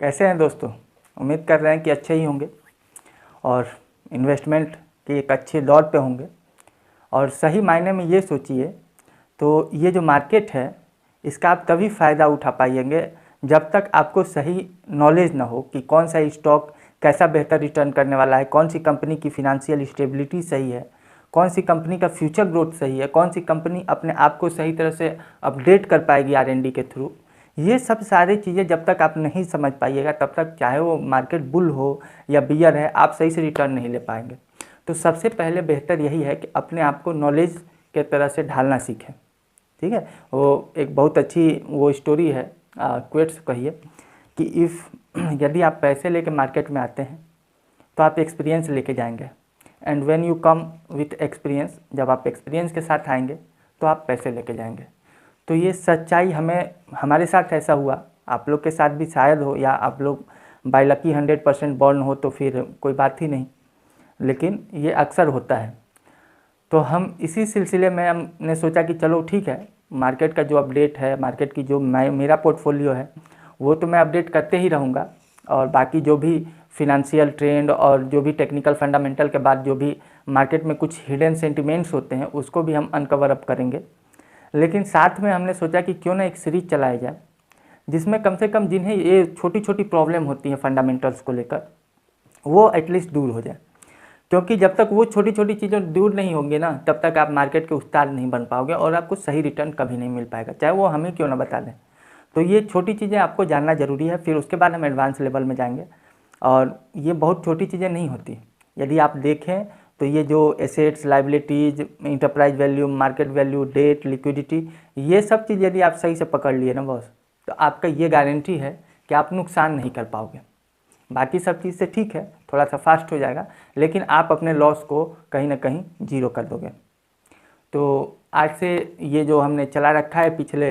कैसे हैं दोस्तों। उम्मीद कर रहे हैं कि अच्छे ही होंगे और इन्वेस्टमेंट के एक अच्छे दौर पे होंगे। और सही मायने में ये सोचिए तो ये जो मार्केट है इसका आप तभी फ़ायदा उठा पाएंगे जब तक आपको सही नॉलेज ना हो कि कौन सा स्टॉक कैसा बेहतर रिटर्न करने वाला है, कौन सी कंपनी की फिनेंशियल स्टेबिलिटी सही है, कौन सी कंपनी का फ्यूचर ग्रोथ सही है, कौन सी कंपनी अपने आप को सही तरह से अपडेट कर पाएगी R&D के थ्रू। ये सब सारी चीज़ें जब तक आप नहीं समझ पाइएगा तब तक चाहे वो मार्केट बुल हो या बियर है, आप सही से रिटर्न नहीं ले पाएंगे। तो सबसे पहले बेहतर यही है कि अपने आप को नॉलेज के तरह से ढालना सीखें। ठीक है, वो एक बहुत अच्छी वो स्टोरी है, क्वेट्स कहिए कि यदि आप पैसे लेके मार्केट में आते हैं तो आप एक्सपीरियंस लेके जाएंगे, and when you come with experience, जब आप एक्सपीरियंस के साथ आएंगे तो आप पैसे लेके जाएंगे। तो ये सच्चाई हमारे साथ ऐसा हुआ, आप लोग के साथ भी शायद हो, या आप लोग बाय लकी 100% बॉर्न हो तो फिर कोई बात ही नहीं, लेकिन ये अक्सर होता है। तो हम इसी सिलसिले में हमने सोचा कि चलो ठीक है, मार्केट का जो अपडेट है, मार्केट की जो मेरा पोर्टफोलियो है वो तो मैं अपडेट करते ही रहूँगा, और बाकी जो भी फिनेंशियल ट्रेंड और जो भी टेक्निकल फंडामेंटल के बाद जो भी मार्केट में कुछ हिडन सेंटिमेंट्स होते हैं उसको भी हम अनकवर अप करेंगे। लेकिन साथ में हमने सोचा कि क्यों ना एक सीरीज चलाया जाए जिसमें कम से कम जिन्हें ये छोटी छोटी प्रॉब्लम होती हैं फंडामेंटल्स को लेकर वो एटलीस्ट दूर हो जाए, क्योंकि जब तक वो छोटी छोटी चीज़ें दूर नहीं होंगी ना तब तक आप मार्केट के उस्ताद नहीं बन पाओगे और आपको सही रिटर्न कभी नहीं मिल पाएगा, चाहे वो हमें क्यों ना बता दें। तो ये छोटी चीज़ें आपको जानना ज़रूरी है, फिर उसके बाद हम एडवांस लेवल में जाएंगे। और ये बहुत छोटी चीज़ें नहीं होती, यदि आप देखें तो ये जो assets, liabilities, enterprise value, market value, debt, liquidity, ये सब चीज़ यदि आप सही से पकड़ लिए ना बॉस, तो आपका ये गारंटी है कि आप नुकसान नहीं कर पाओगे। बाकी सब चीज़ से ठीक है, थोड़ा सा फास्ट हो जाएगा, लेकिन आप अपने लॉस को कहीं ना कहीं जीरो कर दोगे। तो आज से ये जो हमने चला रखा है पिछले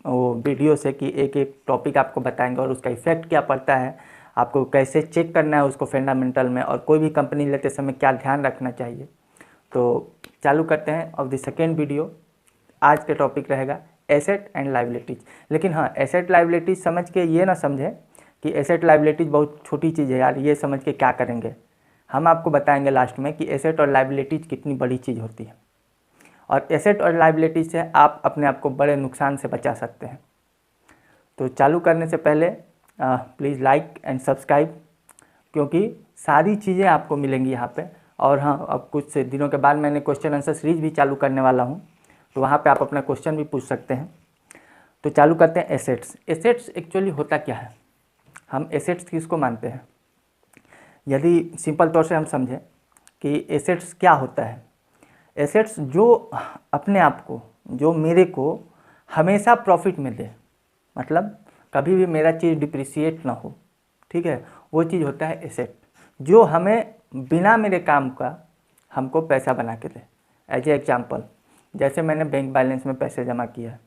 वो वीडियो से कि एक एक टॉपिक आपको बताएंगे और उसका इफ़ेक्ट क्या पड़ता है, आपको कैसे चेक करना है उसको फंडामेंटल में, और कोई भी कंपनी लेते समय क्या ध्यान रखना चाहिए। तो चालू करते हैं ऑफ द सेकेंड वीडियो। आज के टॉपिक रहेगा एसेट एंड लाइबिलिटीज़। लेकिन हाँ, एसेट लाइबिलिटीज़ समझ के ये ना समझें कि एसेट लाइबिलिटीज़ बहुत छोटी चीज़ है यार, ये समझ के क्या करेंगे। हम आपको बताएंगे लास्ट में कि एसेट और लाइबिलिटीज़ कितनी बड़ी चीज़ होती है, और एसेट और लाइबिलिटीज़ से आप अपने आप को बड़े नुकसान से बचा सकते हैं। तो चालू करने से पहले प्लीज़ लाइक एंड सब्सक्राइब, क्योंकि सारी चीज़ें आपको मिलेंगी यहाँ पे। और हाँ, अब कुछ दिनों के बाद मैंने क्वेश्चन आंसर सीरीज भी चालू करने वाला हूँ, तो वहाँ पे आप अपना क्वेश्चन भी पूछ सकते हैं। तो चालू करते हैं एसेट्स। एसेट्स एक्चुअली होता क्या है, हम एसेट्स किसको मानते हैं। यदि सिंपल तौर से हम समझें कि एसेट्स क्या होता है, एसेट्स जो अपने आप को, जो मेरे को हमेशा प्रॉफिट में दे, मतलब कभी भी मेरा चीज़ डिप्रिसिएट ना हो, ठीक है, वो चीज़ होता है एसेट, जो हमें बिना मेरे काम का हमको पैसा बना के दे। एज ए एग्जाम्पल, जैसे मैंने बैंक बैलेंस में पैसे जमा किया है,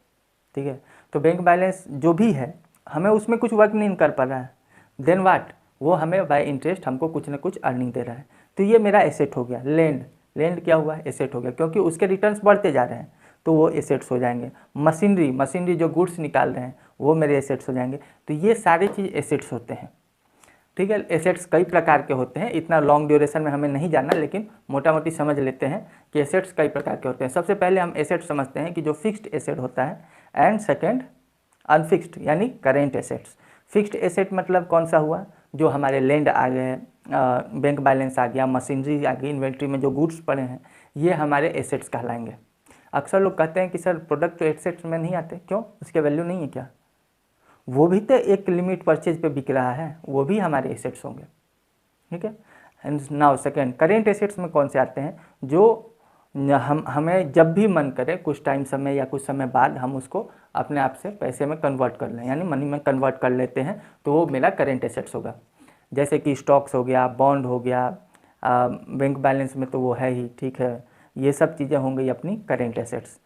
ठीक है, तो बैंक बैलेंस जो भी है हमें उसमें कुछ वर्क नहीं कर पा रहा है, देन वाट, वो हमें बाय इंटरेस्ट हमको कुछ ना कुछ अर्निंग दे रहा है, तो ये मेरा एसेट हो गया। लैंड क्या हुआ, एसेट हो गया, क्योंकि उसके रिटर्न्स बढ़ते जा रहे हैं तो वो एसेट्स हो जाएंगे। मशीनरी जो गुड्स निकाल रहे हैं वो मेरे एसेट्स हो जाएंगे। तो ये सारे चीज़ एसेट्स होते हैं, ठीक है। एसेट्स कई प्रकार के होते हैं, इतना लॉन्ग ड्यूरेशन में हमें नहीं जानना, लेकिन मोटा मोटी समझ लेते हैं कि एसेट्स कई प्रकार के होते हैं। सबसे पहले हम एसेट समझते हैं कि जो फिक्स्ड एसेट होता है, एंड सेकेंड अनफिक्स्ड यानी करेंट एसेट्स। फिक्स्ड एसेट मतलब कौन सा हुआ, जो हमारे लैंड आ गए, बैंक बैलेंस आ गया, मशीनरी आ गई, इन्वेंट्री में जो गुड्स पड़े हैं, ये हमारे एसेट्स कहलाएंगे। अक्सर लोग कहते हैं कि सर प्रोडक्ट तो एसेट्स में नहीं आते, क्यों, उसके वैल्यू नहीं है क्या, वो भी तो एक लिमिट परचेज पे बिक रहा है, वो भी हमारे एसेट्स होंगे, ठीक है। And now second, current assets में कौन से आते हैं, जो हमें जब भी मन करे कुछ टाइम समय या कुछ समय बाद हम उसको अपने आप से पैसे में कन्वर्ट कर लें, यानी मनी में कन्वर्ट कर लेते हैं, तो वो मेरा करेंट एसेट्स होगा। जैसे कि स्टॉक्स हो गया, बॉन्ड हो गया, बैंक बैलेंस में तो वो है ही, ठीक है, ये सब चीज़ें होंगी अपनी करेंट एसेट्स।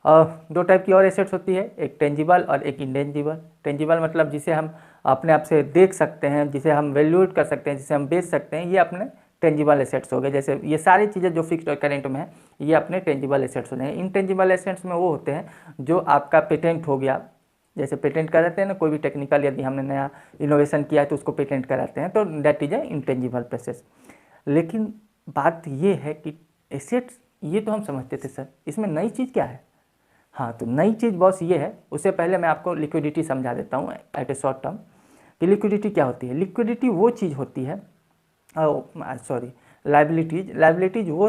दो टाइप की और एसेट्स होती है, एक टेंजिबल और एक इंटेंजिबल। टेंजिबल मतलब जिसे हम अपने आप से देख सकते हैं, जिसे हम वैल्यूएट कर सकते हैं, जिसे हम बेच सकते हैं, ये अपने टेंजिबल एसेट्स हो गए। जैसे ये सारी चीज़ें जो फिक्स्ड और करेंट में है, ये अपने टेंजिबल एसेट्स हो जाएंगे। इंटेंजिबल एसेट्स में वो होते हैं जो आपका पेटेंट हो गया, जैसे पेटेंट कराते हैं ना, कोई भी टेक्निकल यदि हमने नया इनोवेशन किया है तो उसको पेटेंट कराते हैं, तो that is a intangible process. लेकिन बात ये है कि एसेट्स ये तो हम समझते थे सर, इसमें नई चीज़ क्या है? हाँ, तो नई चीज़ बॉस ये है, उससे पहले मैं आपको लिक्विडिटी समझा देता हूँ एट ए शॉर्ट टर्म कि लिक्विडिटी क्या होती है। लिक्विडिटी वो चीज़ होती है, लाइबिलिटीज वो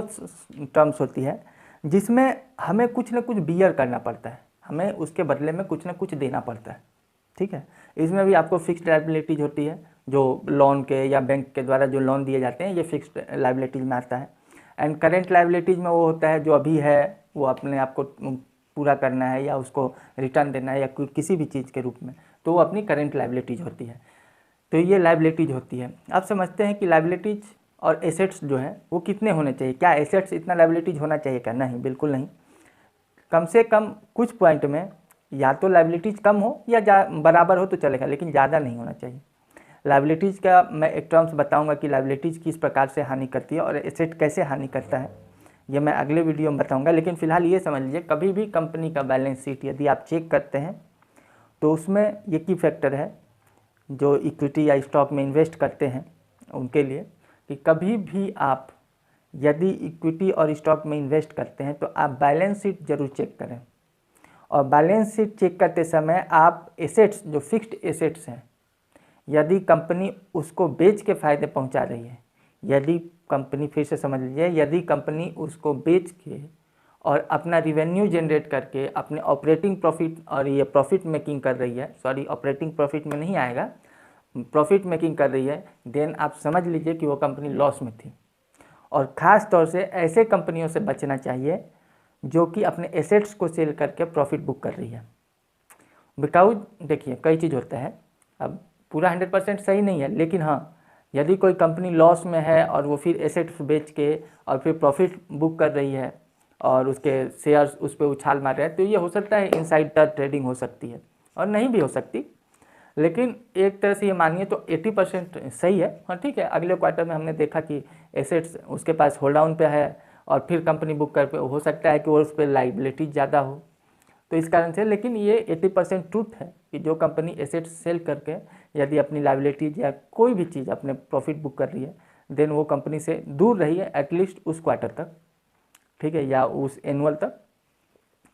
टर्म्स होती है जिसमें हमें कुछ ना कुछ बियर करना पड़ता है, हमें उसके बदले में कुछ ना कुछ देना पड़ता है, ठीक है। इसमें भी आपको फिक्स्ड लाइबिलिटीज होती है, जो लोन के या बैंक के द्वारा जो लोन दिए जाते हैं, ये फिक्स्ड लाइबिलिटीज में आता है। एंड करेंट लाइबिलिटीज में वो होता है जो अभी है, वो अपने आप को पूरा करना है या उसको रिटर्न देना है या किसी भी चीज़ के रूप में, तो वो अपनी करेंट लाइबिलिटीज होती है। तो ये लाइबिलिटीज होती है। आप समझते हैं कि लाइबिलिटीज और एसेट्स जो है वो कितने होने चाहिए? क्या एसेट्स इतना लाइबिलिटीज होना चाहिए क्या? नहीं, बिल्कुल नहीं। कम से कम कुछ पॉइंट में या तो लाइबिलिटीज कम हो या बराबर हो तो चलेगा, लेकिन ज़्यादा नहीं होना चाहिए। लाइबिलिटीज़ का मैं एक टर्म्स बताऊंगा कि लाइबिलिटीज़ किस प्रकार से हानि करती है और एसेट कैसे हानि करता है, ये मैं अगले वीडियो में बताऊंगा। लेकिन फ़िलहाल ये समझ लीजिए, कभी भी कंपनी का बैलेंस शीट यदि आप चेक करते हैं तो उसमें ये की फैक्टर है जो इक्विटी या स्टॉक में इन्वेस्ट करते हैं उनके लिए, कि कभी भी आप यदि इक्विटी और स्टॉक में इन्वेस्ट करते हैं तो आप बैलेंस शीट जरूर चेक करें। और बैलेंस शीट चेक करते समय आप एसेट्स, जो फिक्स्ड एसेट्स हैं, यदि कंपनी उसको बेच के फ़ायदे पहुंचा रही है, यदि कंपनी, फिर से समझ लीजिए, यदि कंपनी उसको बेच के और अपना रिवेन्यू जनरेट करके अपने ऑपरेटिंग प्रॉफिट और ये प्रॉफिट मेकिंग कर रही है, सॉरी ऑपरेटिंग प्रॉफिट में नहीं आएगा, प्रॉफिट मेकिंग कर रही है, देन आप समझ लीजिए कि वो कंपनी लॉस में थी। और ख़ास तौर से ऐसे कंपनियों से बचना चाहिए जो कि अपने एसेट्स को सेल करके प्रॉफिट बुक कर रही है। बिकॉज देखिए, कई चीज़ होता है, अब पूरा 100% सही नहीं है, लेकिन हाँ, यदि कोई कंपनी लॉस में है और वो फिर एसेट्स बेच के और फिर प्रॉफिट बुक कर रही है और उसके शेयर्स उस पर उछाल मार रहे हैं, तो ये हो सकता है इनसाइडर ट्रेडिंग हो सकती है और नहीं भी हो सकती। लेकिन एक तरह से ये मानिए तो 80% सही है। हाँ ठीक है, अगले क्वार्टर में हमने देखा कि एसेट्स उसके पास होल्ड डाउन पे है और फिर कंपनी बुक कर पे, हो सकता है कि वो उस पर लाइबिलिटी ज़्यादा हो, तो इस कारण से। लेकिन ये 80% ट्रूथ है कि जो कंपनी एसेट्स सेल करके यदि अपनी लाइबिलिटीज या कोई भी चीज़ अपने प्रॉफिट बुक कर रही है, देन वो कंपनी से दूर रही है एटलीस्ट उस क्वार्टर तक, ठीक है, या उस एनुअल तक,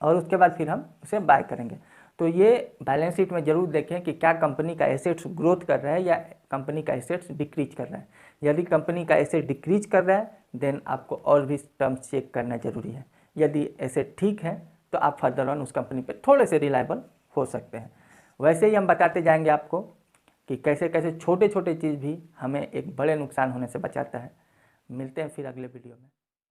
और उसके बाद फिर हम उसे बाय करेंगे। तो ये बैलेंस शीट में जरूर देखें कि क्या कंपनी का एसेट्स ग्रोथ कर रहा है या कंपनी का एसेट्स डिक्रीज कर रहा है। यदि कंपनी का एसेट डिक्रीज कर रहा है, देन आपको और भी टर्म्स चेक करना जरूरी है। यदि एसेट ठीक है तो आप फर्दर ऑन उस कंपनी पे थोड़े से रिलायबल हो सकते हैं। वैसे ही हम बताते जाएंगे आपको कि कैसे कैसे छोटे छोटे चीज़ भी हमें एक बड़े नुकसान होने से बचाता है। मिलते हैं फिर अगले वीडियो में।